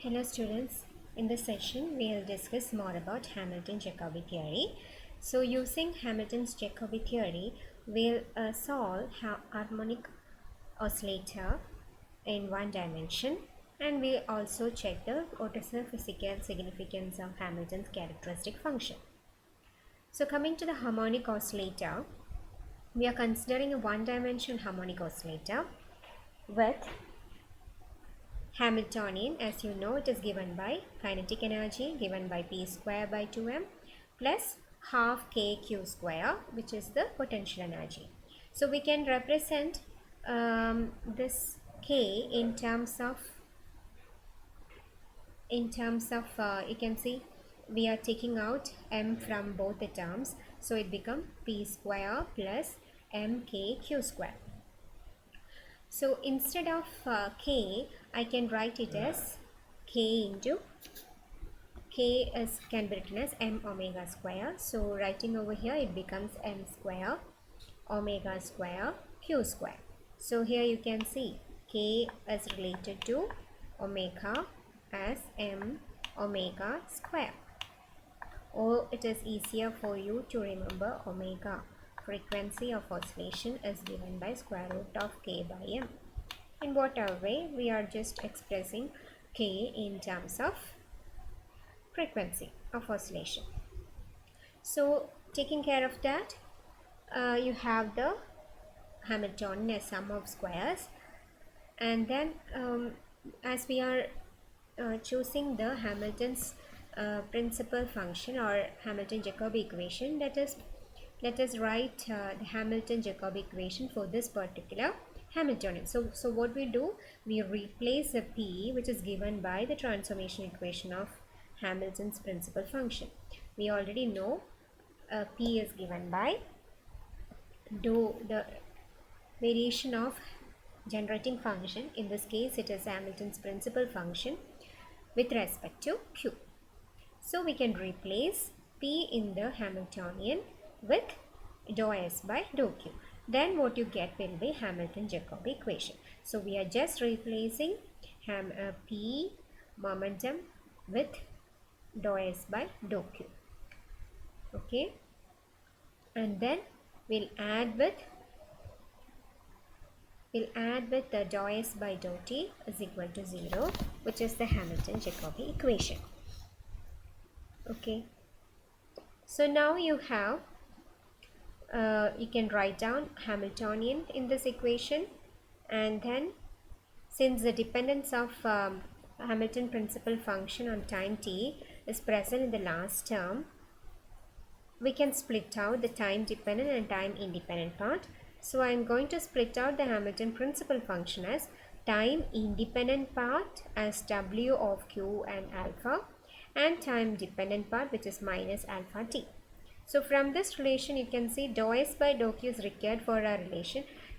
Hello students, in this session we will discuss more about Hamilton-Jacobi theory. So using Hamilton's-Jacobi theory, we'll solve harmonic oscillator in one dimension, and we also check what is the physical significance of Hamilton's characteristic function. So coming to the harmonic oscillator, we are considering a one-dimensional harmonic oscillator with Hamiltonian. As you know, it is given by kinetic energy given by p square by 2m plus half kq square, which is the potential energy. So we can represent this k in terms of you can see we are taking out m from both the terms, so it becomes p square plus mkq square. So instead of k, I can write it as k into k can be written as m omega square. So writing over here, it becomes m square omega square q square. So here you can see k is related to omega as m omega square. Or it is easier for you to remember omega. Frequency of oscillation is given by square root of k by m. In whatever way, we are just expressing k in terms of frequency of oscillation. So taking care of that, you have the Hamiltonian as sum of squares, and then as we are choosing the Hamilton's principal function or Hamilton-Jacobi equation, let us write the Hamilton-Jacobi equation for this particular Hamiltonian. So what we do, we replace the p, which is given by the transformation equation of Hamilton's principal function. We already know p is given by the variation of generating function. In this case, it is Hamilton's principal function with respect to q. So we can replace p in the Hamiltonian with dou s by dou q. Then what you get will be Hamilton-Jacobi equation. So we are just replacing p momentum with dou s by dou q. Okay, and then we'll add with the dou s by dou t is equal to 0, which is the Hamilton-Jacobi equation. Okay, so now you have you can write down Hamiltonian in this equation, and then since the dependence of Hamilton principal function on time t is present in the last term, we can split out the time dependent and time independent part. So I am going to split out the Hamilton principal function as time independent part as w of q and alpha, and time dependent part which is minus alpha t. So from this relation, you can see dou s by dou q is required for our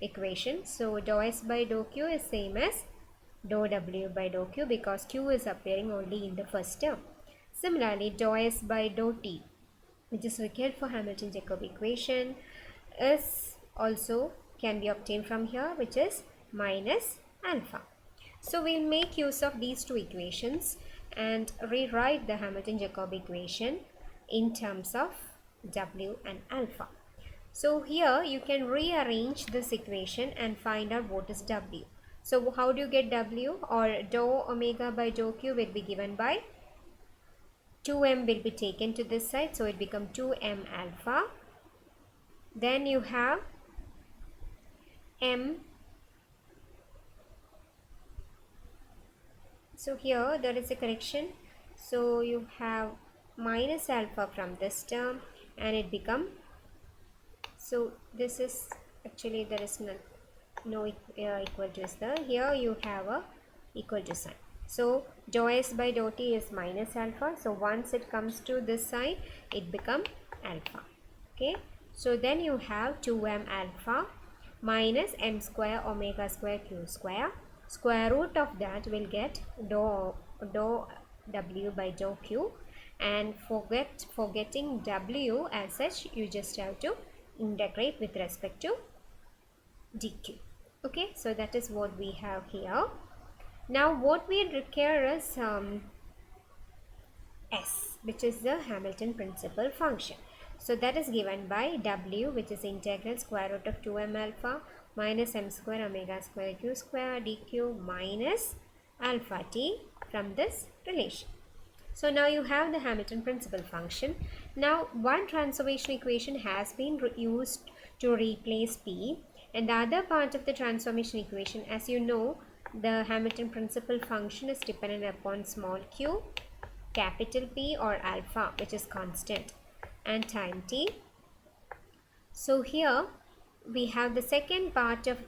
equation. So dou s by dou q is same as dou w by dou q, because q is appearing only in the first term. Similarly, dou s by dou t, which is required for Hamilton-Jacobi equation, is also can be obtained from here, which is minus alpha. So we'll make use of these two equations and rewrite the Hamilton-Jacobi equation in terms of w and alpha. So here you can rearrange this equation and find out what is w. So how do you get w? Or dou omega by dou q will be given by 2m will be taken to this side, so it becomes 2m alpha. Then you have m. So here there is a correction. So you have minus alpha from this term, and it become, so this is actually there is no equal to is there. Here you have a equal to sign. So dou s by dou t is minus alpha. So once it comes to this side, it become alpha. Okay, so then you have 2m alpha minus m square omega square q square. Square root of that will get dou w by dou q, and forgetting w as such, you just have to integrate with respect to dq. Okay, so that is what we have here. Now what we require is S, which is the Hamilton principal function. So that is given by W, which is integral square root of 2m alpha minus m square omega square q square dq minus alpha t from this relation. So now you have the Hamilton principal function. Now one transformation equation has been used to replace P, and the other part of the transformation equation, as you know, the Hamilton principal function is dependent upon small q, capital P or alpha, which is constant, and time t. So here we have the second part of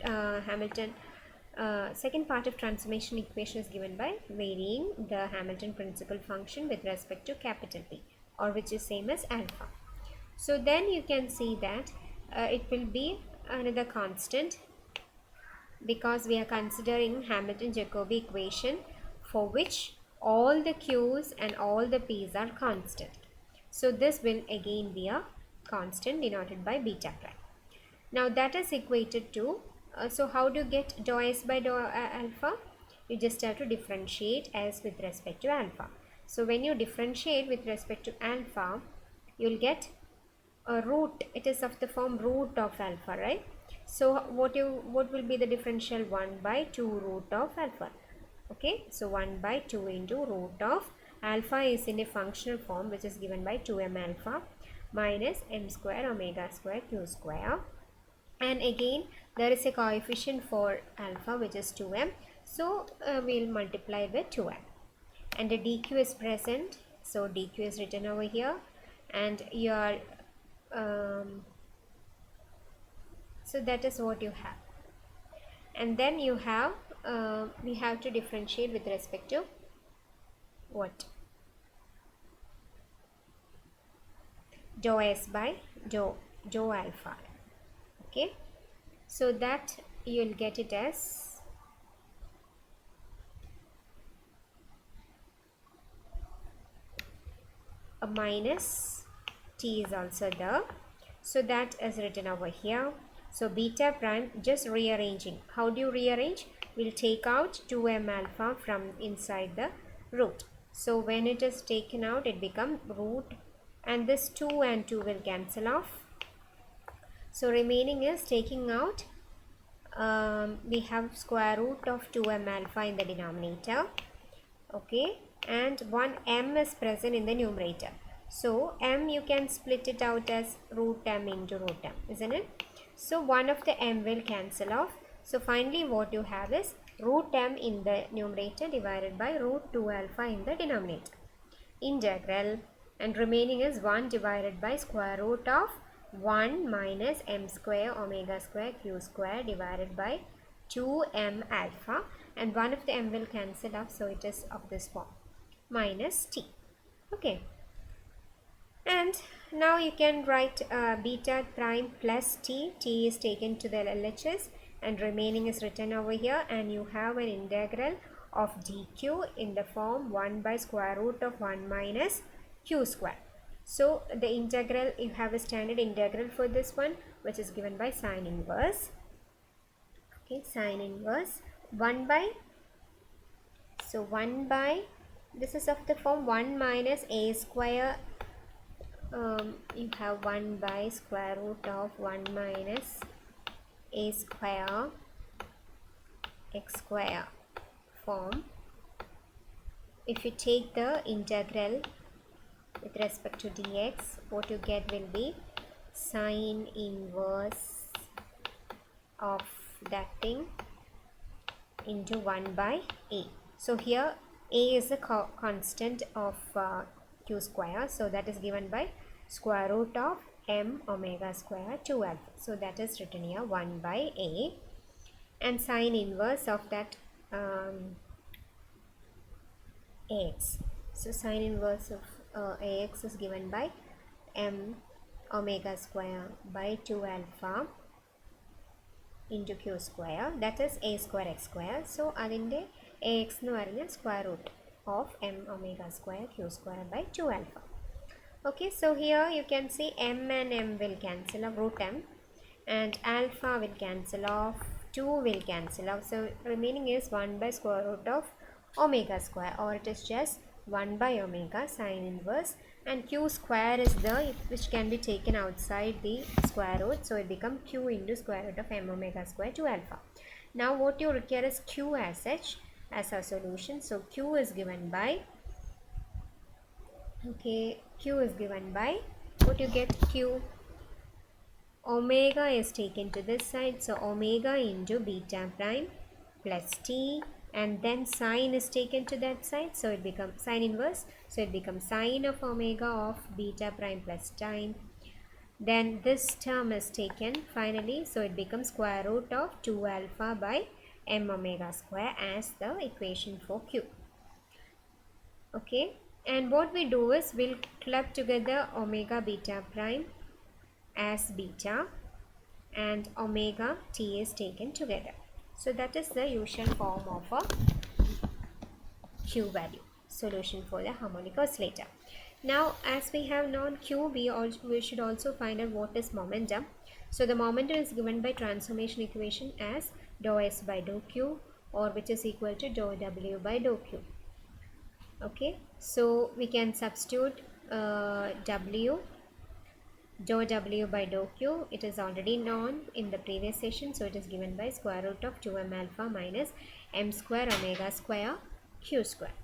second part of transformation equation is given by varying the Hamilton principal function with respect to capital P, or which is same as alpha. So then you can see that it will be another constant, because we are considering Hamilton-Jacobi equation for which all the q's and all the p's are constant. So this will again be a constant denoted by beta prime. Now that is equated to, so how do you get dou s by dou alpha? You just have to differentiate s with respect to alpha. So when you differentiate with respect to alpha, you'll get a root. It is of the form root of alpha, right? So what will be the differential? 1 by 2 root of alpha. Okay, so 1 by 2 into root of alpha is in a functional form, which is given by 2m alpha minus m square omega square q square, and again there is a coefficient for alpha, which is 2m, so we'll multiply with 2m, and the dq is present, so dq is written over here, and your so that is what you have. And then you have we have to differentiate with respect to what? Dou s by dou alpha. Okay, so that you'll get it as a minus t is also there, so that is written over here. So beta prime, just rearranging. How do you rearrange? We'll take out 2m alpha from inside the root. So when it is taken out, it becomes root, and this 2 and 2 will cancel off. So remaining is taking out, we have square root of 2m alpha in the denominator. Okay, and 1 m is present in the numerator. So m, you can split it out as root m into root m, isn't it? So one of the m will cancel off. So finally what you have is root m in the numerator divided by root 2 alpha in the denominator. Integral, and remaining is 1 divided by square root of 1 minus m square omega square q square divided by 2m alpha, and one of the m will cancel off, so it is of this form, minus t. Okay, and now you can write beta prime plus t. T is taken to the LHS, and remaining is written over here, and you have an integral of dq in the form 1 by square root of 1 minus q square. So the integral, you have a standard integral for this one, which is given by sine inverse. Okay, sine inverse 1 by, so 1 by, this is of the form 1 minus a square, you have 1 by square root of 1 minus a square x square form. If you take the integral with respect to dx, what you get will be sine inverse of that thing into 1 by a. So here a is a constant of q square, so that is given by square root of m omega square 2 alpha. So that is written here 1 by a, and sine inverse of that ax. So sine inverse of ax is given by m omega square by 2 alpha into q square, that is a square x square. So adinde ax nu paranja square root of m omega square q square by 2 alpha. Okay, so here you can see m and m will cancel off, root m, and alpha will cancel off, 2 will cancel out. So remaining is 1 by square root of omega square, or it is just 1 by omega sine inverse, and q square is the which can be taken outside the square root, so it becomes q into square root of m omega square to alpha. Now what you require is q as such as a solution. So q is given by, okay, q is given by, what you get, q omega is taken to this side, so omega into beta prime plus t, and then sine is taken to that side, so it becomes sine inverse, so it becomes sine of omega of beta prime plus time. Then this term is taken finally, so it becomes square root of 2 alpha by m omega square as the equation for q. Okay, and what we do is we'll club together omega beta prime as beta and omega t is taken together. So that is the usual form of a q value solution for the harmonic oscillator. Now as we have known q, we should also find out what is momentum. So the momentum is given by transformation equation as dou s by dou q, or which is equal to dou w by dou q. Okay, so we can substitute w, dou w by dou q, it is already known in the previous session, so it is given by square root of 2m alpha minus m square omega square q square.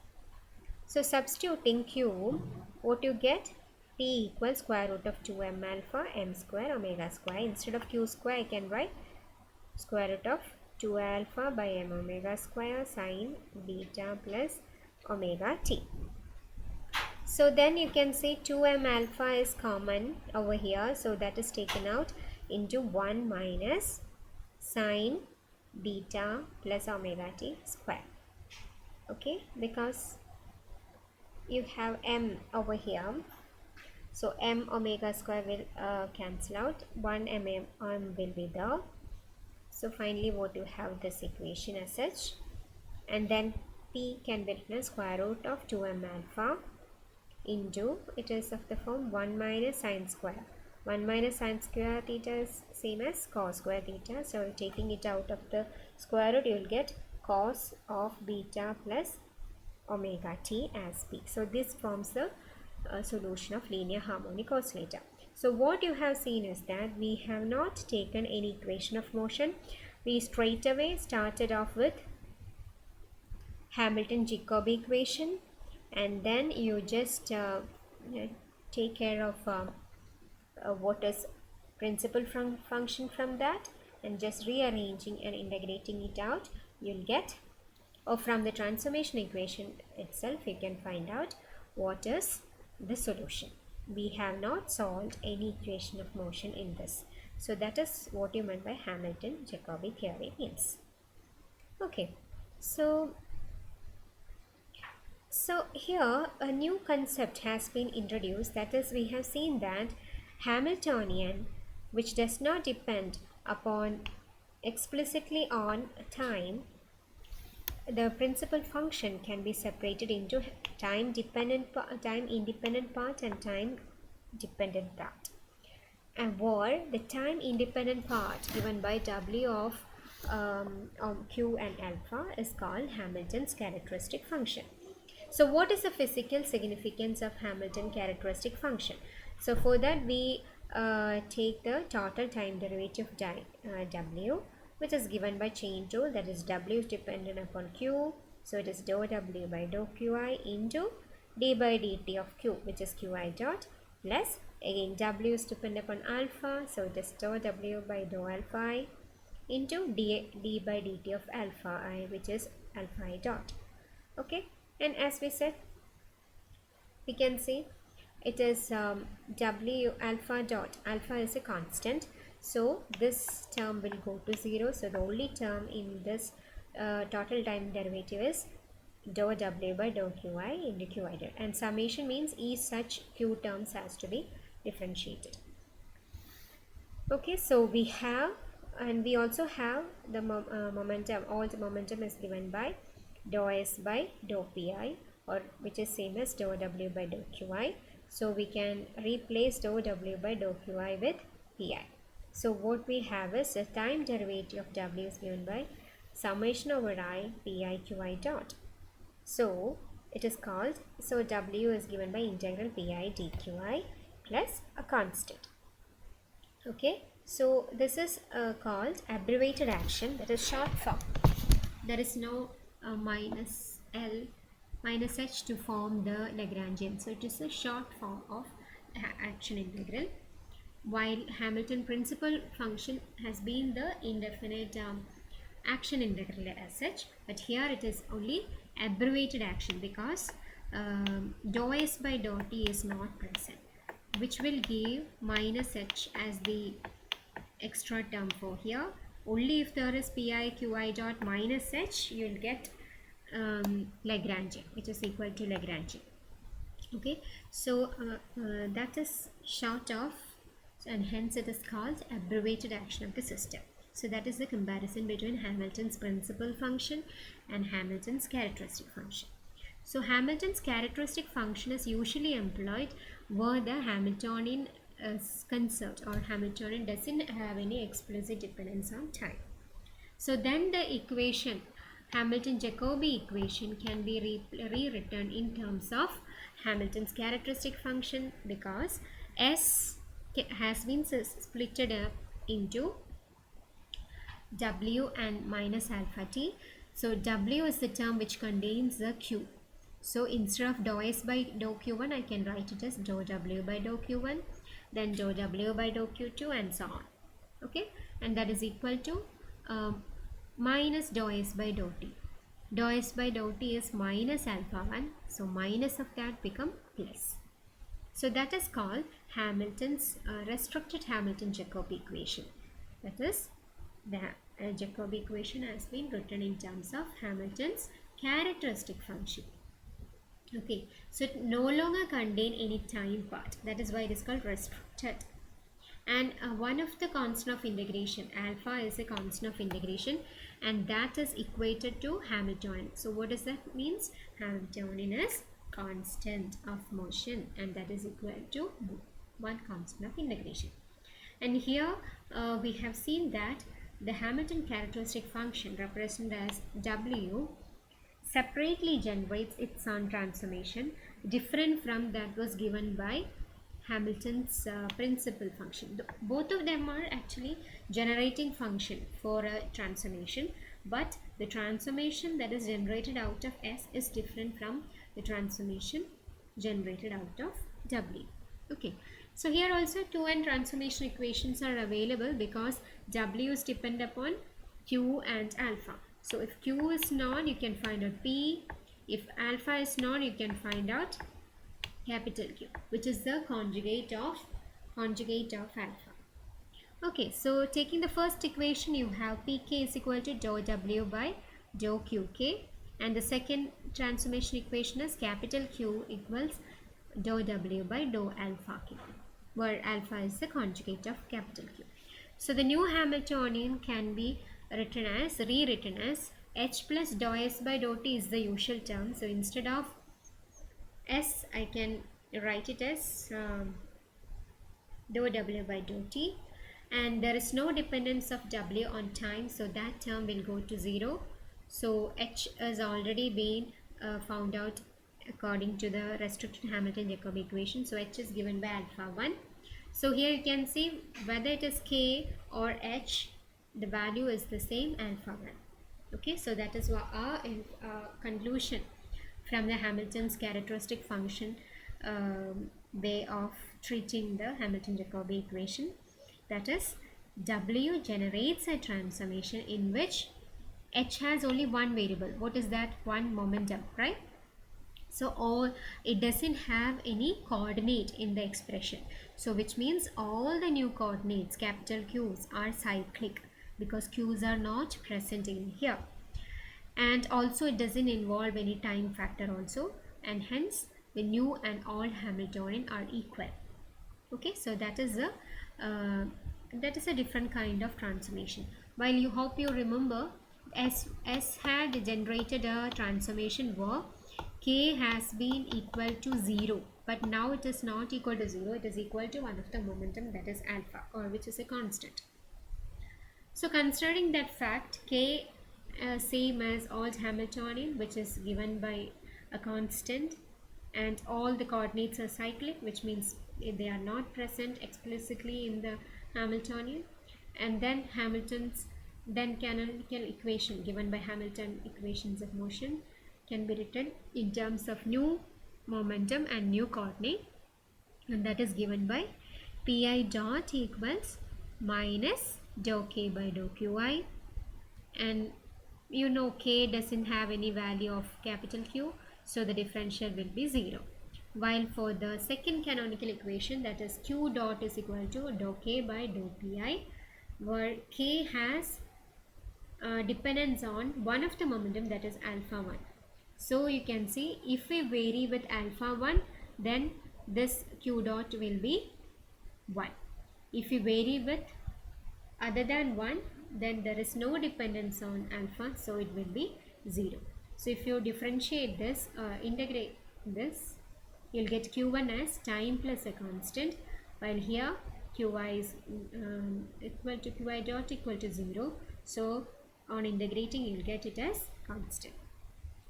So substituting q, what you get, p equals square root of 2m alpha m square omega square. Instead of q square I can write square root of 2 alpha by m omega square sine beta plus omega t. So then you can say 2m alpha is common over here, so that is taken out into 1 minus sine beta plus omega t square. Okay, because you have m over here, so m omega square will cancel out, 1 m will be there. So finally what you have this equation as such, and then p can be written as square root of 2m alpha into, it is of the form 1 minus sine square. 1 minus sine square theta is same as cos square theta, so taking it out of the square root you will get cos of beta plus omega t as p. So this forms the solution of linear harmonic oscillator. So what you have seen is that we have not taken any equation of motion. We straight away started off with Hamilton-Jacobi equation, and then you just take care of what is principal function from that, and just rearranging and integrating it out, you'll get, or from the transformation equation itself you can find out what is the solution. We have not solved any equation of motion in this, so that is what you meant by Hamilton-Jacobi theory means. Okay, so here a new concept has been introduced, that is, we have seen that Hamiltonian, which does not depend upon explicitly on time, the principal function can be separated into time independent part and time dependent part. And where the time independent part given by w of q and alpha is called Hamilton's characteristic function. So what is the physical significance of Hamilton characteristic function? So for that we take the total time derivative of w, which is given by chain rule, that is w is dependent upon q, so it is dou w by dou qi into d by dt of q, which is qi dot, plus again w is dependent upon alpha, so it is dou w by dou alpha I into d by dt of alpha I, which is alpha I dot. Okay, and as we said, we can see it is w alpha dot, alpha is a constant, so this term will go to 0, so the only term in this total time derivative is dou w by dou qi into qi dot, and summation means each such q terms has to be differentiated. Okay, so we have, and we also have the momentum, all the momentum is given by dou s by dou pi, or which is same as dou w by dou qi, so we can replace dou w by dou qi with pi. So what we have is the time derivative of w is given by summation over I pi qi dot. So it is called, so w is given by integral pi dqi plus a constant. Okay, so this is called abbreviated action, that is short form. There is no minus L minus H to form the Lagrangian. So it is a short form of action integral, while Hamilton principal function has been the indefinite action integral as such, but here it is only abbreviated action because dou s by dou t is not present, which will give minus h as the extra term for here. Only if there is pi qi dot minus h, you will get Lagrangian, which is equal to Lagrangian. Okay, so that is short of, and hence it is called abbreviated action of the system. So that is the comparison between Hamilton's principal function and Hamilton's characteristic function. So Hamilton's characteristic function is usually employed where the Hamiltonian is conserved, or Hamiltonian doesn't have any explicit dependence on time. So then the equation, Hamilton-Jacobi equation, can be rewritten in terms of Hamilton's characteristic function, because S has been splitted up into W and minus alpha t. So W is the term which contains the Q. So instead of dou S by dou Q1, I can write it as dou W by dou Q1, then dou W by dou Q2, and so on. Okay, and that is equal to minus dou S by dou T. Dou S by dou T is minus alpha 1, so minus of that become plus. So that is called Hamilton's restricted Hamilton-Jacobi equation. That is, the Jacobi equation has been written in terms of Hamilton's characteristic function. Okay, so it no longer contain any time part. That is why it is called restricted. And one of the constant of integration, alpha, is a constant of integration, and that is equated to Hamiltonian. So what does that means? Hamiltonian is constant of motion, and that is equal to one constant of integration. And here we have seen that the Hamilton characteristic function, represented as W, separately generates its own transformation, different from that was given by Hamilton's principal function. Both of them are actually generating function for a transformation, but the transformation that is generated out of S is different from the transformation generated out of W. Okay, so here also 2n transformation equations are available because W is dependent upon Q and alpha. So if Q is known, you can find out P. If alpha is known, you can find out capital Q, which is the conjugate of alpha. Okay, so taking the first equation, you have Pk is equal to dou W by dou Qk, and the second transformation equation is capital Q equals dou W by dou alpha Q, where alpha is the conjugate of capital Q. So the new Hamiltonian can be rewritten as H plus dou S by dou T is the usual term. So instead of S, I can write it as dou W by dou T, and there is no dependence of W on time, so that term will go to 0. So H has already been found out according to the restricted Hamilton-Jacobi equation. So H is given by alpha 1. So here you can see whether it is K or H, the value is the same, alpha 1. Okay, so that is what our conclusion from the Hamilton's characteristic function way of treating the Hamilton-Jacobi equation. That is, W generates a transformation in which H has only one variable. What is that? One momentum, right? So it doesn't have any coordinate in the expression. So which means all the new coordinates, capital Q's, are cyclic because Q's are not present in here. And also it doesn't involve any time factor also, and hence the new and all Hamiltonian are equal. Okay, so that is a different kind of transformation. While you hope you remember, S had generated a transformation where K has been equal to 0. but now it is not equal to 0, it is equal to one of the momentum, that is alpha, or which is a constant. So considering that fact, k same as old Hamiltonian, which is given by a constant, and all the coordinates are cyclic, which means they are not present explicitly in the Hamiltonian, and then Hamilton's then canonical equation given by Hamilton equations of motion can be written in terms of new momentum and new coordinate, and that is given by pi dot equals minus dou k by dou qi, and you know k doesn't have any value of capital Q, so the differential will be 0. While for the second canonical equation, that is q dot is equal to dou k by dou pi, where k has dependence on one of the momentum, that is alpha 1. So you can see if we vary with alpha 1, then this q dot will be 1. If we vary with other than 1, then there is no dependence on alpha, so it will be 0. So if you differentiate this, integrate this, you'll get q1 as time plus a constant, while here qi is equal to qi dot equal to 0. So on integrating, you'll get it as constant.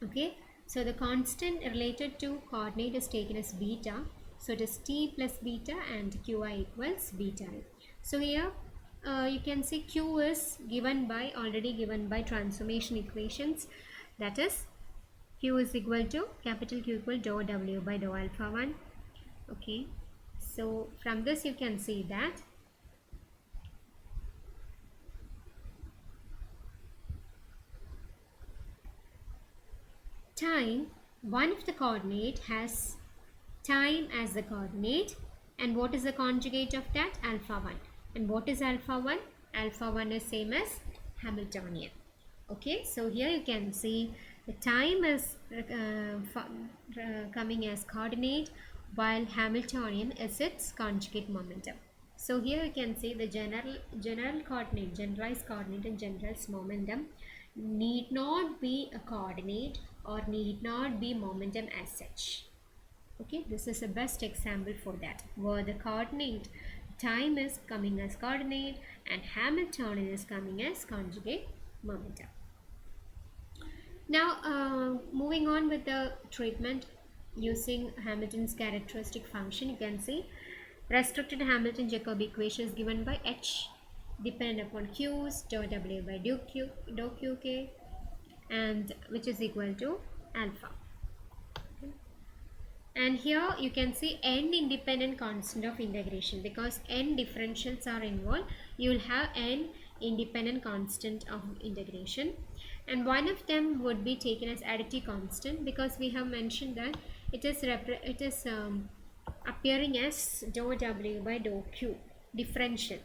Okay, so the constant related to coordinate is taken as beta, so it is t plus beta and qi equals beta. So here you can see q is already given by transformation equations, that is q is equal to capital Q equal dou w by dou alpha 1. Okay, so from this you can see that time, one of the coordinate has time as the coordinate, and what is the conjugate of that? Alpha 1. And what is alpha 1? Alpha 1 is same as Hamiltonian. Okay, so here you can see the time is coming as coordinate, while Hamiltonian is its conjugate momentum. So here you can see the general coordinate, generalized coordinate and generalized momentum need not be a coordinate or need not be momentum as such. Okay, this is the best example for that, where the coordinate time is coming as coordinate and Hamiltonian is coming as conjugate momentum. Now moving on with the treatment using Hamilton's characteristic function, you can see restricted Hamilton-Jacobi equation is given by H dependent upon Q's dou W by dou QK, and which is equal to alpha. Okay. And here you can see n independent constant of integration, because n differentials are involved, you will have n independent constant of integration, and one of them would be taken as additive constant, because we have mentioned that it is appearing as dou W by dou Q differential.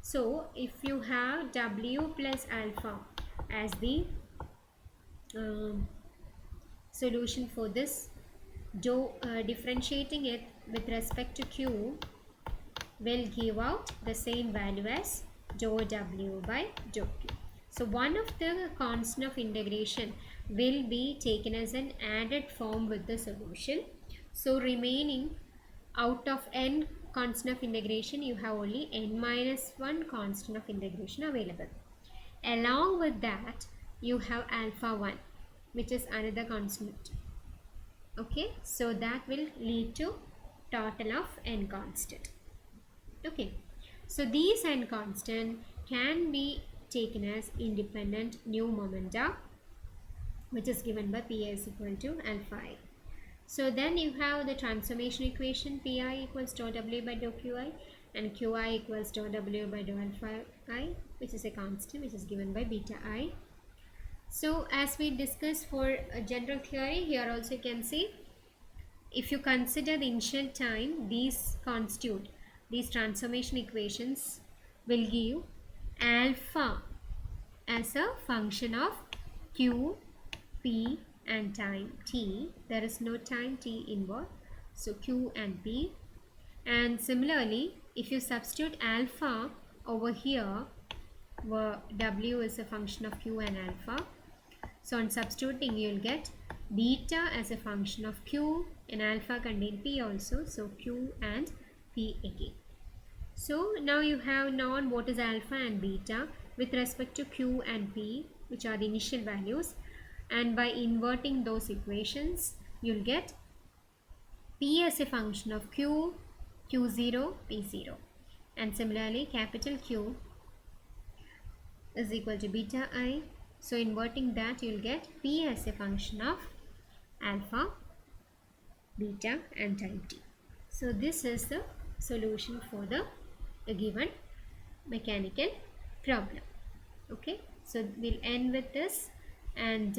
So if you have W plus alpha as the solution for this, differentiating it with respect to Q will give out the same value as dou W by dou Q. So one of the constant of integration will be taken as an added form with the solution. So remaining out of n constant of integration, you have only n minus 1 constant of integration available. Along with that, you have alpha 1, which is another constant. Okay, so that will lead to total of n constant. Okay, so these n constant can be taken as independent new momenta, which is given by pi is equal to alpha I. So then you have the transformation equation, pi equals dou W by dou Qi and Qi equals dou W by dou alpha I, which is a constant which is given by beta I. So as we discussed for a general theory, here also you can see, if you consider the initial time, these transformation equations will give alpha as a function of Q, P and time T. There is no time T involved, so Q and P. And similarly, if you substitute alpha over here, where W is a function of Q and alpha, so on substituting you will get beta as a function of q, and alpha contain p also, so q and p again. So now you have known what is alpha and beta with respect to q and p, which are the initial values, and by inverting those equations you'll get p as a function of q, q0, p0, and similarly capital Q is equal to beta I. So inverting that you'll get p as a function of alpha, beta and time t. So this is the solution for the given mechanical problem. Okay, so we'll end with this, and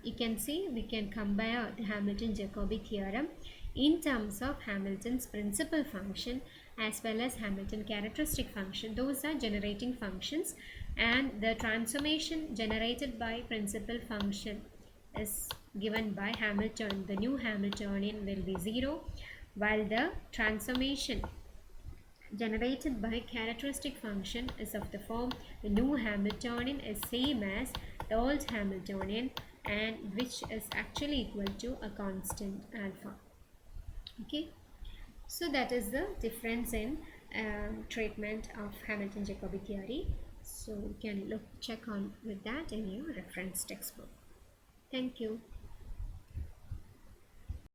you can see we can compare the Hamilton-Jacobi theorem in terms of Hamilton's principal function as well as Hamilton characteristic function. Those are generating functions, and the transformation generated by principal function is given by Hamilton. The new Hamiltonian will be 0, while the transformation generated by characteristic function is of the form the new Hamiltonian is same as the old Hamiltonian, and which is actually equal to a constant alpha. Okay, so that is the difference in treatment of Hamilton-Jacobi theory. So you can check on with that in your reference textbook. Thank you.